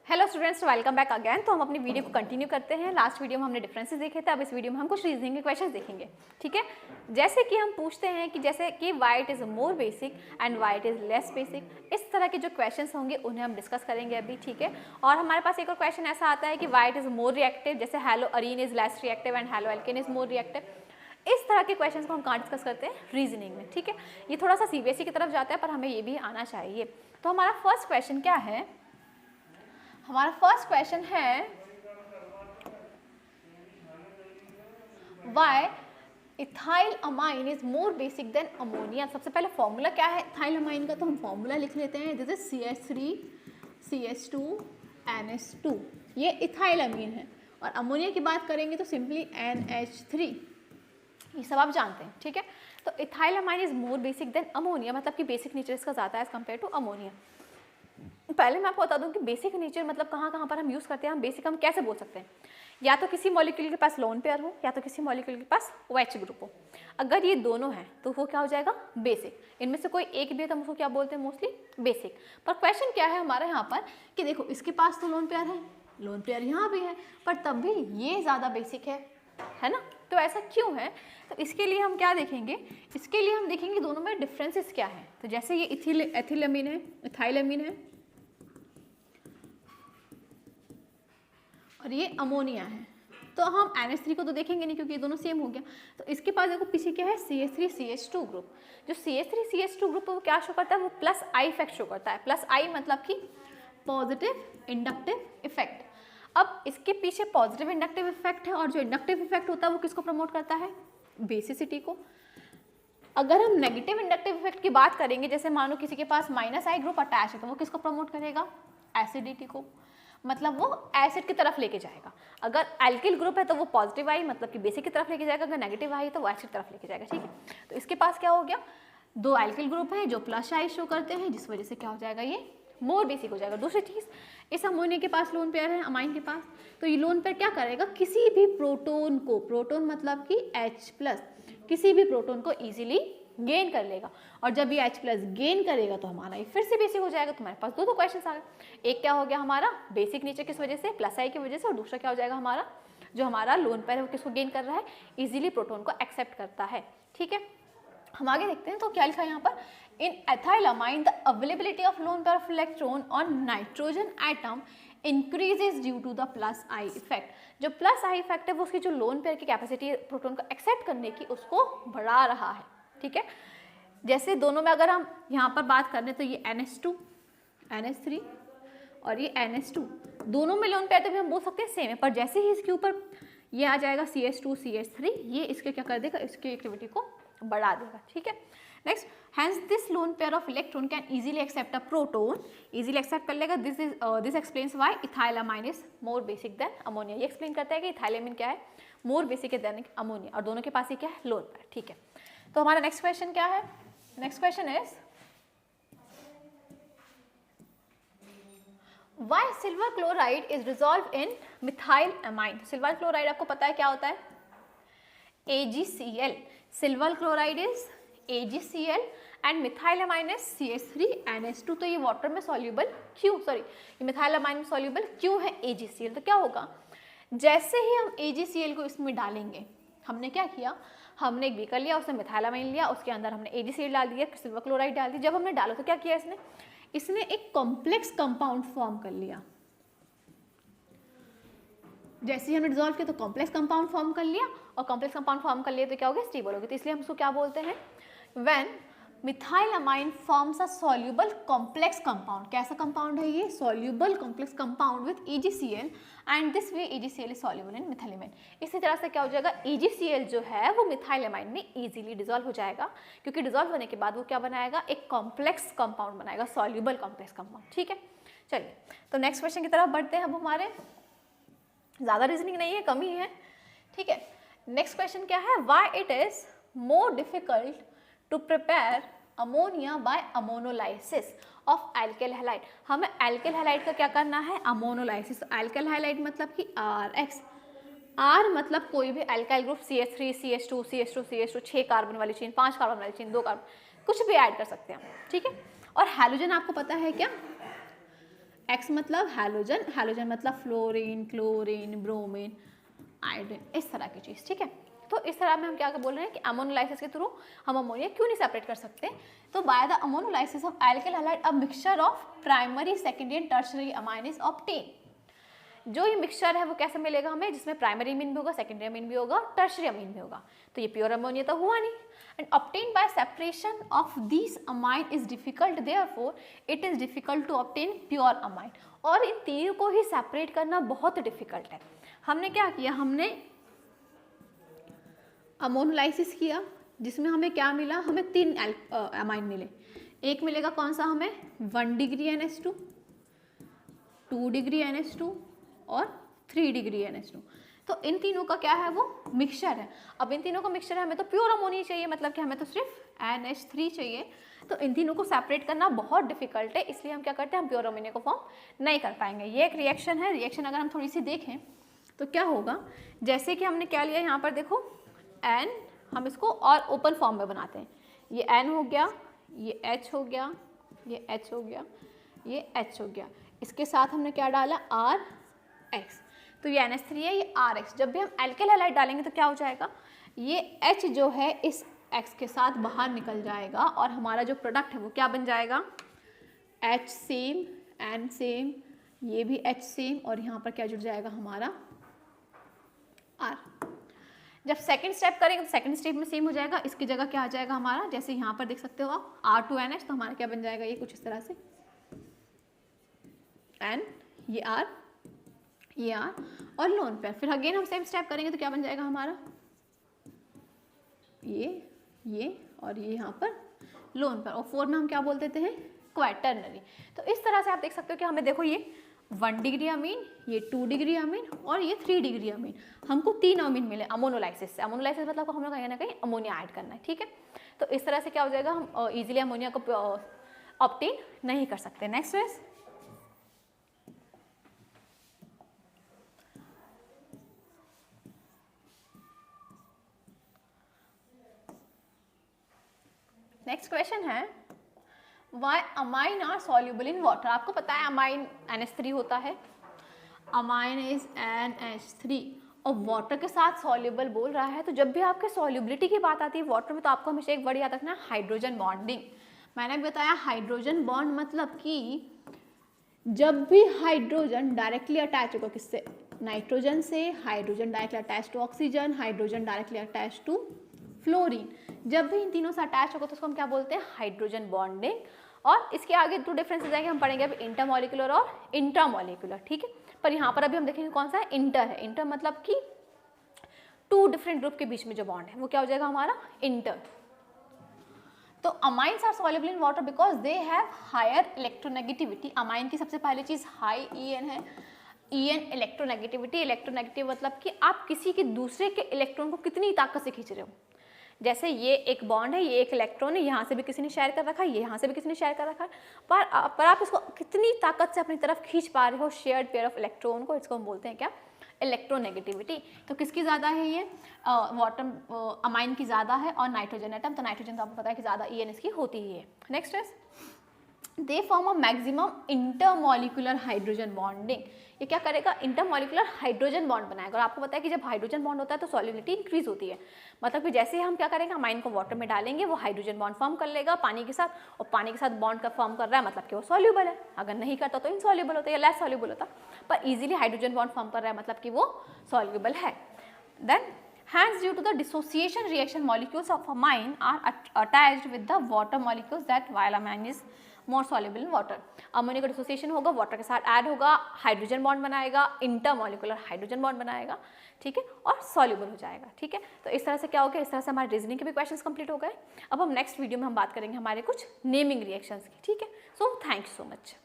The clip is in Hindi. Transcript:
Hello students, welcome back again. तो हम अपनी वीडियो को कंटिन्यू करते हैं। लास्ट वीडियो में हमने डिफरेंसेस देखे थे, अब इस वीडियो में हम कुछ रीजनिंग के क्वेश्चंस देखेंगे। ठीक है, जैसे कि हम पूछते हैं कि जैसे कि white is more basic and white is less basic, इस तरह के जो क्वेश्चंस होंगे उन्हें हम डिस्कस करेंगे अभी। ठीक है, और हमारे पास एक और क्वेश्चन ऐसा आता है कि वाइट इज मोर रिएक्टिव, जैसे hello Areen is less reactive and halo alkane is more reactive. इस तरह के क्वेश्चंस को हम कहाँ डिस्कस करते हैं? रीजनिंग में। ठीक है, ये थोड़ा सा सीबीएसई की तरफ जाता है पर हमें ये भी आना चाहिए। तो हमारा फर्स्ट क्वेश्चन क्या है? हमारा फर्स्ट क्वेश्चन है why ethyl amine is more basic than ammonia. सबसे पहले फॉर्मूला क्या है इथाइल अमाइन का, तो हम फॉर्मूला लिख लेते हैं। दिस इज CH3CH2NH2, ये इथाइल अमीन है। और अमोनिया की बात करेंगे तो सिंपली NH3, ये सब आप जानते हैं। ठीक है, तो ethyl amine is more basic than ammonia, मतलब कि बेसिक नेचर इसका ज़्यादा है एज कम्पेयर टू अमोनिया। पहले मैं आपको बता दूं कि बेसिक नेचर मतलब कहाँ कहाँ पर हम यूज़ करते हैं। हम बेसिक हम कैसे बोल सकते हैं? या तो किसी मॉलिक्यूल के पास लोन पेयर हो या तो किसी मॉलिक्यूल के पास OH ग्रुप हो। अगर ये दोनों हैं तो वो क्या हो जाएगा? बेसिक। इनमें से कोई एक भी है तो हम उसको क्या बोलते हैं? Mostly basic. पर क्वेश्चन क्या है हमारे यहाँ पर कि देखो इसके पास तो लोन पेयर है, लोन पेयर यहाँ भी है, पर तब भी ये ज़्यादा बेसिक है ना? तो ऐसा क्यों है? तो इसके लिए हम क्या देखेंगे? इसके लिए हम देखेंगे दोनों में डिफरेंसेस क्या है। तो जैसे ये इथिल अमीन है, इथाइल अमीन है और ये अमोनिया है, तो हम NH3 को तो देखेंगे नहीं क्योंकि ये दोनों सेम हो गया। तो इसके पास देखो पीछे क्या है? CH3CH2 group. जो CH3CH2 ग्रुप है वो क्या शो करता है? वो प्लस आई इफेक्ट शो करता है। प्लस आई मतलब कि पॉजिटिव इंडक्टिव इफेक्ट। अब इसके पीछे पॉजिटिव इंडक्टिव इफेक्ट है और जो इंडक्टिव इफेक्ट होता है वो किसको प्रमोट करता है? बेसिसिटी को। अगर हम नेगेटिव इंडक्टिव इफेक्ट की बात करेंगे, जैसे मानो किसी के पास -I ग्रुप अटैच है, तो वो किसको प्रमोट करेगा? एसिडिटी को, मतलब वो एसिड की तरफ लेके जाएगा। अगर एल्किल ग्रुप है तो वो पॉजिटिव आई मतलब कि बेसिक की तरफ लेके जाएगा, अगर नेगेटिव आई तो वो एसिड की तरफ लेके जाएगा। ठीक है, तो इसके पास क्या हो गया? दो एल्किल ग्रुप है जो प्लस आई शो करते हैं, जिस वजह से क्या हो जाएगा? ये मोर बेसिक हो जाएगा। दूसरी चीज़, इस अमोनिया के पास लोन पेयर है, अमाइन के पास, तो ये लोन पेयर क्या करेगा? किसी भी प्रोटोन को, प्रोटोन मतलब कि H+, किसी भी प्रोटोन को ईजिली गेन कर लेगा। और जब ये H+ गेन करेगा तो हमारा ये फिर से बेसिक हो जाएगा। तुम्हारे पास दो क्वेश्चन आ गए। एक क्या हो गया हमारा? बेसिक नेचर किस वजह से? प्लस आई की वजह से। और दूसरा क्या हो जाएगा हमारा? जो हमारा लोन पेयर है वो किसको गेन कर रहा है? इजीली प्रोटोन को एक्सेप्ट करता है। ठीक है, हम आगे देखते हैं। तो क्या लिखा है यहाँ पर? In ethyl amine the availability of lone pair of electron on nitrogen atom increases due to the plus I effect. जो प्लस आई इफेक्ट है वो उसकी जो लोन पेयर की कैपेसिटी प्रोटोन को एक्सेप्ट करने की उसको बढ़ा रहा है। ठीक है, जैसे दोनों में अगर हम यहाँ पर बात करें तो ये NH2 NH3 और ये NH2, दोनों में लोन पेयर तो भी हम बोल सकते हैं सेम है, पर जैसे ही इसके ऊपर ये आ जाएगा CH2 CH3, ये इसके क्या कर देगा? इसकी एक्टिविटी को बढ़ा देगा। ठीक है, next, hence this lone pair of electron can easily accept a proton, easily accept कर लेगा। This explains why ethyl amine is more basic than ammonia. ये एक्सप्लेन करता है कि इथाइल अमीन क्या है? मोर बेसिक है देन अमोनिया, और दोनों के पास ही क्या है? Lone pair. ठीक है, तो हमारा नेक्स्ट क्वेश्चन क्या है? Next question is why silver chloride is dissolved in methyl amine। Silver chloride आपको पता है क्या होता है? AgCl। Silver chloride is AgCl and methyl amine is CH3NH2। तो ये वाटर में सॉल्यूबल क्यों, सॉरी ये मिथाइल अमाइन में सॉल्यूबल क्यों है AgCl? तो क्या होगा? जैसे ही हम AgCl को इसमें डालेंगे, हमने क्या किया? हमने एक बीकर लिया, उसमें मिथाइल अमाइन लिया, उसके अंदर हमने AgCl डाल दिया, सिल्वर क्लोराइड डाल दी। जब हमने डाला तो क्या किया इसने एक कॉम्प्लेक्स कंपाउंड फॉर्म कर लिया। जैसे ही हमने डिसॉल्व किया तो कॉम्प्लेक्स कंपाउंड फॉर्म कर लिया, और कॉम्प्लेक्स कंपाउंड फॉर्म कर लिया तो क्या हो गया? स्टेबल हो गया। तो इसलिए हम उसको क्या बोलते हैं? When methyl amine forms a soluble complex compound. कैसा कंपाउंड है ये? Soluble complex compound with AgCl, and this way AgCl is soluble in methyl amine. इसी तरह से क्या हो जाएगा? AgCl जो है वो मिथाइल अमाइन में इजीली डिसॉल्व हो जाएगा, क्योंकि डिसॉल्व होने के बाद वो क्या बनाएगा? एक कॉम्प्लेक्स कंपाउंड बनाएगा, सॉल्यूबल कॉम्प्लेक्स कंपाउंड। ठीक है, चलिए तो नेक्स्ट क्वेश्चन की तरफ बढ़ते हैं। अब हमारे ज़्यादा रीजनिंग नहीं है, कम ही है। ठीक है, नेक्स्ट क्वेश्चन क्या है? Why it is more difficult to prepare ammonia by ammonolysis of alkyl halide. हमें एल्किल हैलाइड का क्या करना है? अमोनोलाइसिस। एल्किल हैलाइड मतलब कि RX, R मतलब कोई भी alkyl group, CH3 CH2 CH2 CH2, 6 carbon वाली चेन, 5 कार्बन वाली चेन, 2 कार्बन, कुछ भी ऐड कर सकते हैं। ठीक है, और हैलोजन आपको पता है क्या? X मतलब हैलोजन, हैलोजन मतलब फ्लोरीन, क्लोरीन, ब्रोमीन, आयोडीन, इस तरह की चीज़, ठीक है। तो इस तरह में हम क्या बोल रहे हैं कि अमोनोलाइसिस के थ्रू हम अमोनिया क्यों नहीं सेपरेट कर सकते। तो by the ammonolysis of alkyl halide a mixture of primary, secondary and tertiary amine is obtain. जो ये मिक्सचर है वो कैसे मिलेगा हमें, जिसमें प्राइमरी अमीन भी होगा, सेकेंडरी अमीन भी होगा, टर्शियरी अमीन भी होगा। तो ये प्योर अमोनिया तो हुआ नहीं। And obtain by separation of this amine is difficult, therefore it is difficult to obtain pure amine. और इन तीनों को ही सेपरेट करना बहुत डिफिकल्ट है। हमने क्या किया, हमने अमोनोलाइसिस किया जिसमें हमें क्या मिला, हमें 3 अमाइन मिले। एक मिलेगा कौन सा हमें, 1 डिग्री NH2, 2 डिग्री NH2 और 3 डिग्री NH2। तो इन तीनों का क्या है, वो मिक्सचर है। अब इन तीनों का मिक्सचर है, हमें तो प्योर अमोनिया चाहिए, मतलब कि हमें तो सिर्फ NH3 चाहिए। तो इन तीनों को सेपरेट करना बहुत डिफिकल्ट है, इसलिए हम क्या करते हैं, हम प्योर अमोनिया को फॉर्म नहीं कर पाएंगे। ये एक रिएक्शन है। रिएक्शन अगर हम थोड़ी सी देखें तो क्या होगा, जैसे कि हमने क्या लिया यहाँ पर देखो N, हम इसको और ओपन फॉर्म में बनाते हैं। ये N हो गया, ये H हो गया, ये H हो गया, ये H हो गया। इसके साथ हमने क्या डाला, RX। तो ये NH3 है, ये RX। जब भी हम एल्किल हैलाइड डालेंगे तो क्या हो जाएगा, ये H जो है इस X के साथ बाहर निकल जाएगा और हमारा जो प्रोडक्ट है वो क्या बन जाएगा, H सेम, N सेम, ये भी H सेम, और यहाँ पर क्या जुड़ जाएगा हमारा R। जब सेकंड स्टेप करेंगे तो सेकंड स्टेप में सेम हो जाएगा। इसकी जगह क्या आ जाएगा हमारा, जैसे यहाँ पर देख सकते हो आप R2NH, तो हमारा क्या बन जाएगा, ये कुछ इस तरह से N, ये R, ये R और लोन पेयर। फिर अगेन हम सेम स्टेप करेंगे तो क्या बन जाएगा हमारा, ये और ये यहाँ पर लोन पेयर। और 4 में हम क्या बोल देते हैं, क्वैटरनरी। तो इस तरह से आप देख सकते हो कि हमें देखो ये 1 डिग्री अमीन, ये 2 डिग्री अमीन और ये 3 डिग्री अमीन, हमको 3 अमीन मिले अमोनोलाइसिस से। अमोनोलाइसिस मतलब हम लोग कहीं ना कहीं अमोनिया ऐड करना है, ठीक है। तो इस तरह से क्या हो जाएगा, हम इजीली अमोनिया को ऑब्टेन नहीं कर सकते। नेक्स्ट इज नेक्स्ट क्वेश्चन है, why amine are soluble in water. आपको पता है अमाइन NH3 होता है, अमाइन इज NH3 और वाटर के साथ सॉल्युबल बोल रहा है। तो जब भी आपके सॉल्युबिलिटी की बात आती है वाटर में तो आपको हमेशा एक वर्ड याद रखना है, हाइड्रोजन बॉन्डिंग। मैंने भी बताया हाइड्रोजन बॉन्ड मतलब कि जब भी हाइड्रोजन डायरेक्टली अटैच होगा किससे, नाइट्रोजन से, hydrogen directly attach to oxygen, hydrogen directly attach to fluorine, जब भी इन तीनों से अटैच होगा तो उसको हम क्या बोलते हैं, हाइड्रोजन बॉन्डिंग। और इसके आगे 2 डिफरेंसेस आएंगे, हम पढ़ेंगे अभी इंटरमॉलिक्यूलर और इंट्रामॉलिक्यूलर, ठीक है। पर यहाँ पर अभी हम देखेंगे कौन सा है, इंटर है। इंटर मतलब कि 2 डिफरेंट ग्रुप के बीच में जो बॉन्ड है वो क्या हो जाएगा हमारा, इंटर। तो amines are soluble in water because they have higher electronegativity. Amine की सबसे पहली चीज हाई EN है, EN इलेक्ट्रोनेगेटिविटी। इलेक्ट्रोनेगेटिव मतलब कि आप किसी के दूसरे के इलेक्ट्रॉन को कितनी ताकत से खींच रहे हो। जैसे ये एक बॉन्ड है, ये एक इलेक्ट्रॉन है, यहाँ से भी किसी ने शेयर कर रखा है, ये यहाँ से भी किसी ने शेयर कर रखा है, पर आप इसको कितनी ताकत से अपनी तरफ खींच पा रहे हो शेयर्ड पेयर ऑफ इलेक्ट्रॉन को, इसको हम बोलते हैं क्या, इलेक्ट्रोनेगेटिविटी। तो किसकी ज़्यादा है ये, वाटर अमाइन की ज़्यादा है और नाइट्रोजन एटम, तो नाइट्रोजन तो आपको पता है कि ज़्यादा EN इसकी होती ही है। Next is they form a maximum intermolecular hydrogen bonding. ये क्या करेगा, इंटरमॉलिक्यूलर हाइड्रोजन बॉन्ड बनाएगा। और आपको पता है कि जब हाइड्रोजन बॉन्ड होता है तो सॉल्युबिलिटी इंक्रीज होती है, मतलब कि जैसे ही हम क्या करेंगे, अमाइन को वाटर में डालेंगे वो हाइड्रोजन बॉन्ड फॉर्म कर लेगा पानी के साथ, और पानी के साथ बॉन्ड का फॉर्म कर रहा है मतलब कि वो सॉल्युबल है। अगर नहीं करता तो इनसॉल्युबल होता है या लेस सॉल्युबल होता, पर इजीली हाइड्रोजन बॉन्ड फॉर्म कर रहा है मतलब कि वो सॉल्युबल है। Then hence due to the dissociation reaction molecules of amine are attached with the water molecules that while amine is more soluble in water। Ammonia का डिसोसिएशन होगा, वाटर के साथ ऐड होगा, हाइड्रोजन बॉन्ड बनाएगा, इंटरमॉलिक्यूलर हाइड्रोजन बॉन्ड बनाएगा, ठीक है, और सॉल्युबल हो जाएगा, ठीक है। तो इस तरह से क्या हो गया, इस तरह से हमारे रीजनिंग के भी क्वेश्चंस कंप्लीट हो गए। अब हम नेक्स्ट वीडियो में हम बात करेंगे हमारे कुछ नेमिंग रिएक्शंस की, ठीक है। So thank you so much.